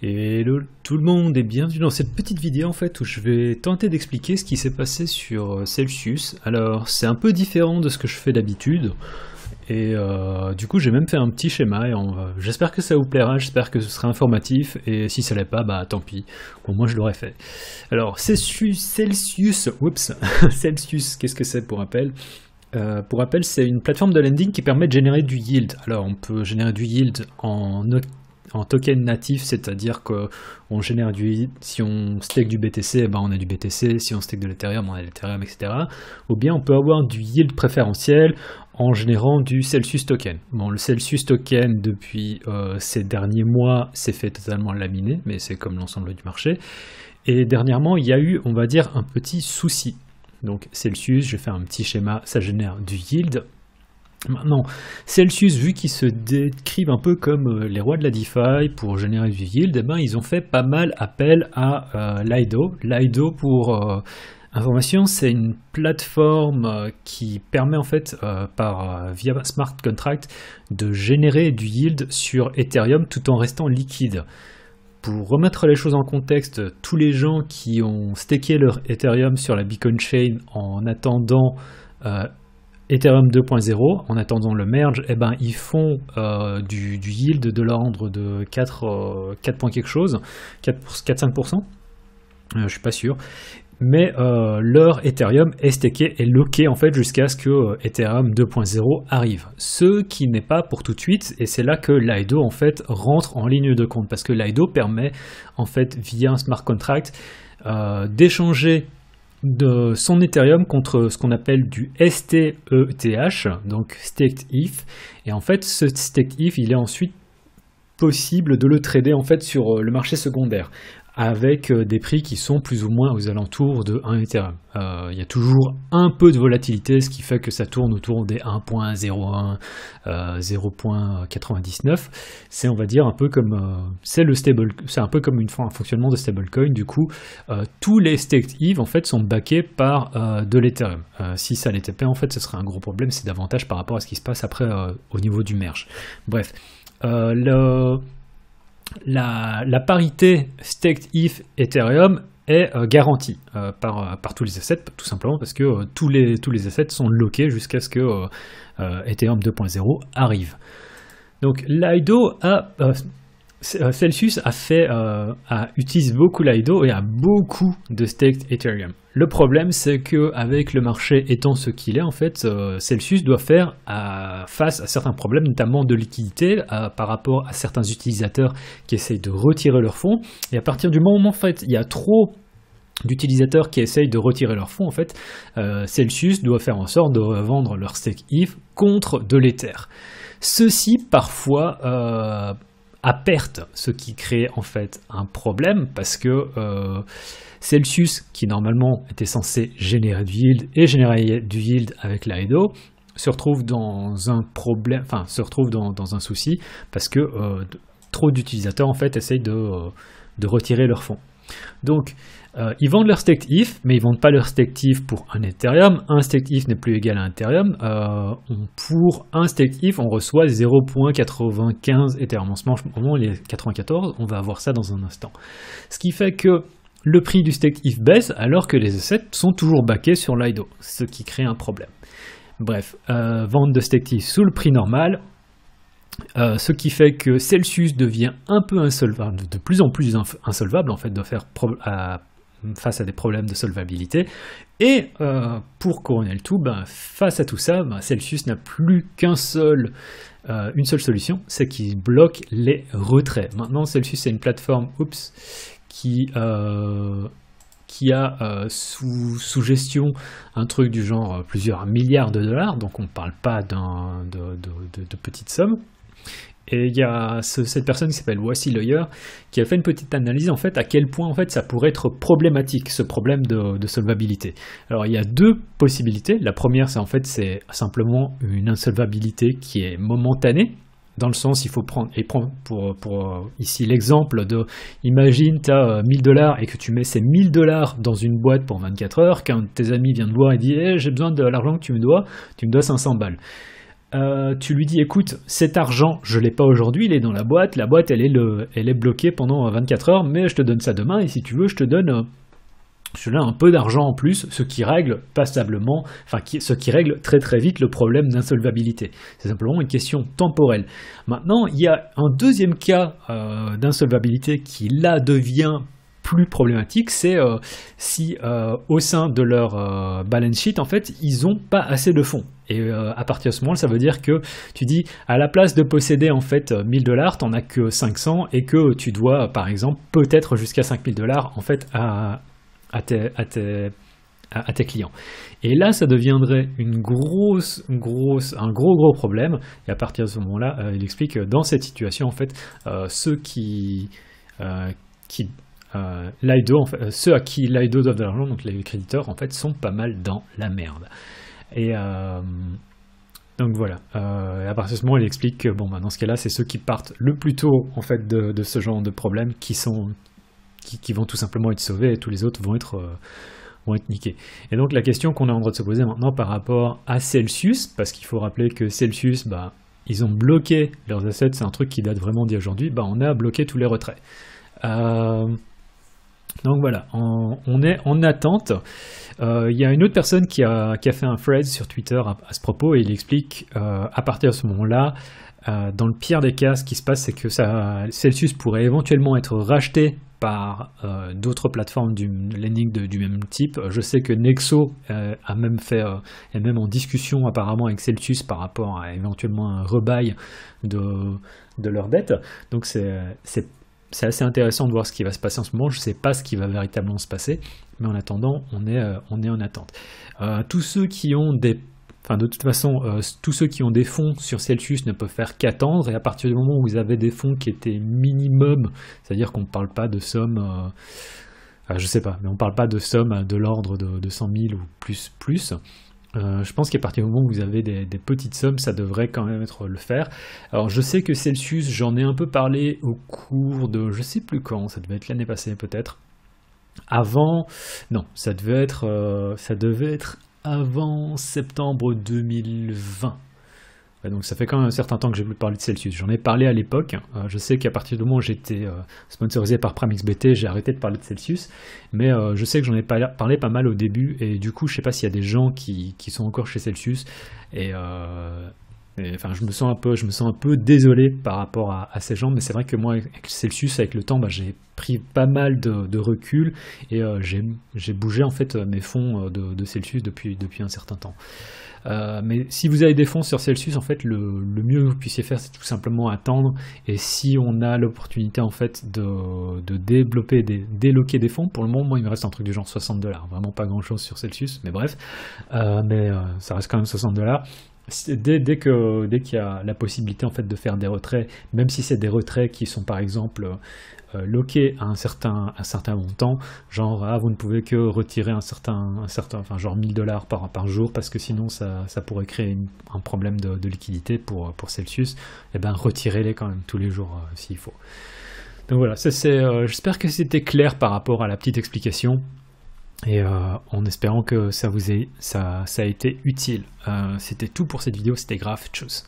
Hello tout le monde et bienvenue dans cette petite vidéo en fait où je vais tenter d'expliquer ce qui s'est passé sur Celsius. Alors c'est un peu différent de ce que je fais d'habitude et du coup j'ai même fait un petit schéma et j'espère que ça vous plaira, j'espère que ce sera informatif et si ça l'est pas, bah tant pis, au moins je l'aurais fait. Alors Celsius, oups, Celsius, qu'est-ce que c'est pour rappel? Pour rappel, c'est une plateforme de lending qui permet de générer du yield. Alors on peut générer du yield en token natif, c'est-à-dire qu'on génère du yield, si on stake du BTC, eh ben on a du BTC, si on stake de l'Ethereum, on a l'Ethereum, etc. Ou bien on peut avoir du yield préférentiel en générant du Celsius token. Bon, le Celsius token, depuis ces derniers mois, s'est fait totalement laminer, mais c'est comme l'ensemble du marché. Et dernièrement, il y a eu, on va dire, un petit souci. Donc Celsius, je vais faire un petit schéma, ça génère du yield. Maintenant, Celsius, vu qu'ils se décrivent un peu comme les rois de la DeFi pour générer du yield, eh ben, ils ont fait pas mal appel à Lido. Lido, pour information, c'est une plateforme qui permet en fait, via smart contract, de générer du yield sur Ethereum tout en restant liquide. Pour remettre les choses en contexte, tous les gens qui ont staké leur Ethereum sur la Beacon Chain en attendant Ethereum 2.0, en attendant le merge, eh ben, ils font du yield de l'ordre de 4 points quelque chose, 4-5%, je suis pas sûr. Mais leur Ethereum est staké et locké en fait jusqu'à ce que Ethereum 2.0 arrive. Ce qui n'est pas pour tout de suite, et c'est là que Lido en fait rentre en ligne de compte, parce que Lido permet en fait via un smart contract d'échanger de son Ethereum contre ce qu'on appelle du STETH, donc Staked ETH, et en fait ce Staked ETH il est ensuite possible de le trader en fait sur le marché secondaire, avec des prix qui sont plus ou moins aux alentours de 1 Ethereum. Il y a toujours un peu de volatilité, ce qui fait que ça tourne autour des 1.01, 0.99. C'est, on va dire, un peu comme c'est un peu comme un fonctionnement de stablecoin. Du coup, tous les staked ETH en fait sont backés par de l'Ethereum. Si ça l'était pas, en fait, ce serait un gros problème. C'est davantage par rapport à ce qui se passe après au niveau du merge. Bref, la parité staked ETH Ethereum est garantie par tous les assets, tout simplement parce que tous les assets sont lockés jusqu'à ce que Ethereum 2.0 arrive. Donc Lido Celsius utilise beaucoup Lido et a beaucoup de staked Ethereum. Le problème, c'est qu'avec le marché étant ce qu'il est, en fait, Celsius doit faire face à certains problèmes, notamment de liquidité, par rapport à certains utilisateurs qui essayent de retirer leurs fonds. Et à partir du moment où en fait, il y a trop d'utilisateurs qui essayent de retirer leurs fonds, en fait, Celsius doit faire en sorte de revendre leur stake ETH contre de l'Ether. Ceci, parfois, à perte, ce qui crée en fait un problème, parce que Celsius, qui normalement était censé générer du yield et générer du yield avec Lido, se retrouve dans un problème, enfin se retrouve dans un souci, parce que trop d'utilisateurs en fait essayent de retirer leurs fonds. Donc ils vendent leur staked ETH, mais ils vendent pas leur staked ETH pour un Ethereum. Un staked ETH n'est plus égal à un Ethereum. Pour un staked ETH, on reçoit 0.95 Ethereum. En ce moment, il est 94. On va avoir ça dans un instant. Ce qui fait que le prix du staked ETH baisse, alors que les assets sont toujours backés sur Lido, ce qui crée un problème. Bref, vente de staked ETH sous le prix normal. Ce qui fait que Celsius devient un peu insolvable, de plus en plus insolvable en fait, doit faire face à des problèmes de solvabilité. Et pour couronner le tout, face à tout ça, Celsius n'a plus une seule solution, c'est qu'il bloque les retraits. Maintenant, Celsius c'est une plateforme, qui a sous gestion un truc du genre plusieurs milliards de dollars, donc on ne parle pas de petites sommes. Et il y a cette personne qui s'appelle Wassi Lawyer qui a fait une petite analyse en fait à quel point en fait ça pourrait être problématique, ce problème de solvabilité. Alors il y a deux possibilités. La première c'est simplement une insolvabilité qui est momentanée. Dans le sens, il faut prendre pour ici l'exemple de, imagine tu as 1000 $ et que tu mets ces 1000 $ dans une boîte pour 24 heures, qu'un de tes amis vient te voir et dit hey, j'ai besoin de l'argent que tu me dois 500 balles. tu lui dis écoute, cet argent je l'ai pas aujourd'hui, il est dans la boîte elle est bloquée pendant 24 heures, mais je te donne ça demain et si tu veux je te donne un peu d'argent en plus, ce qui règle passablement, ce qui règle très très vite le problème d'insolvabilité. C'est simplement une question temporelle. Maintenant, il y a un deuxième cas d'insolvabilité qui là devient plus problématique, c'est si au sein de leur balance sheet, en fait, ils n'ont pas assez de fonds. Et à partir de ce moment, ça veut dire que tu dis, à la place de posséder en fait 1000$, t'en as que 500 et que tu dois, par exemple, peut-être jusqu'à 5000$ en fait à tes clients. Et là, ça deviendrait un gros problème. Et à partir de ce moment-là, il explique que dans cette situation, en fait, ceux à qui Lido doivent de l'argent, donc les créditeurs, en fait, sont pas mal dans la merde. Et donc voilà. À partir de ce moment, il explique que bon, dans ce cas-là, c'est ceux qui partent le plus tôt en fait de ce genre de problème qui vont tout simplement être sauvés et tous les autres vont être niqués. Et donc la question qu'on est en train de se poser maintenant par rapport à Celsius, parce qu'il faut rappeler que Celsius, ils ont bloqué leurs assets, c'est un truc qui date vraiment d'aujourd'hui, on a bloqué tous les retraits. Donc voilà, on est en attente. Il y a une autre personne qui a fait un thread sur Twitter à ce propos et il explique à partir de ce moment-là, dans le pire des cas, ce qui se passe, c'est que Celsius pourrait éventuellement être racheté par d'autres plateformes du lending du même type. Je sais que Nexo est même en discussion apparemment avec Celsius par rapport à éventuellement un rebail de leur dette. Donc c'est assez intéressant de voir ce qui va se passer en ce moment. Je ne sais pas ce qui va véritablement se passer, mais en attendant, on est en attente. Tous ceux qui ont de toute façon, tous ceux qui ont des fonds sur Celsius ne peuvent faire qu'attendre, et à partir du moment où vous avez des fonds qui étaient minimum, c'est-à-dire qu'on ne parle pas de sommes, je sais pas, mais on ne parle pas de sommes de l'ordre de 100 000 ou plus, je pense qu'à partir du moment où vous avez des petites sommes, ça devrait quand même être le faire. Alors je sais que Celsius, j'en ai un peu parlé au cours de, je sais plus quand, ça devait être l'année passée peut-être, ça devait être avant septembre 2020. Donc ça fait quand même un certain temps que j'ai plus parlé de Celsius. J'en ai parlé à l'époque. Je sais qu'à partir du moment où j'étais sponsorisé par PrimeXBT, j'ai arrêté de parler de Celsius. Mais je sais que j'en ai parlé pas mal au début. Et du coup, je sais pas s'il y a des gens qui sont encore chez Celsius. Je me sens un peu désolé par rapport à ces gens, mais c'est vrai que moi, avec Celsius, avec le temps, j'ai pris pas mal de recul et j'ai bougé en fait mes fonds de Celsius depuis un certain temps. Mais si vous avez des fonds sur Celsius, en fait, le mieux que vous puissiez faire, c'est tout simplement attendre. Et si on a l'opportunité en fait de déloquer des fonds, pour le moment, moi, il me reste un truc du genre $60, vraiment pas grand-chose sur Celsius, mais bref, ça reste quand même $60. Dès qu'il y a la possibilité en fait de faire des retraits, même si c'est des retraits qui sont par exemple loqués à un certain montant, genre vous ne pouvez que retirer un certain genre $1000 par jour parce que sinon ça pourrait créer un problème de liquidité pour Celsius, et retirez-les quand même tous les jours s'il faut. Donc voilà, j'espère que c'était clair par rapport à la petite explication. Et en espérant que ça a été utile. C'était tout pour cette vidéo, c'était grave, tchuss.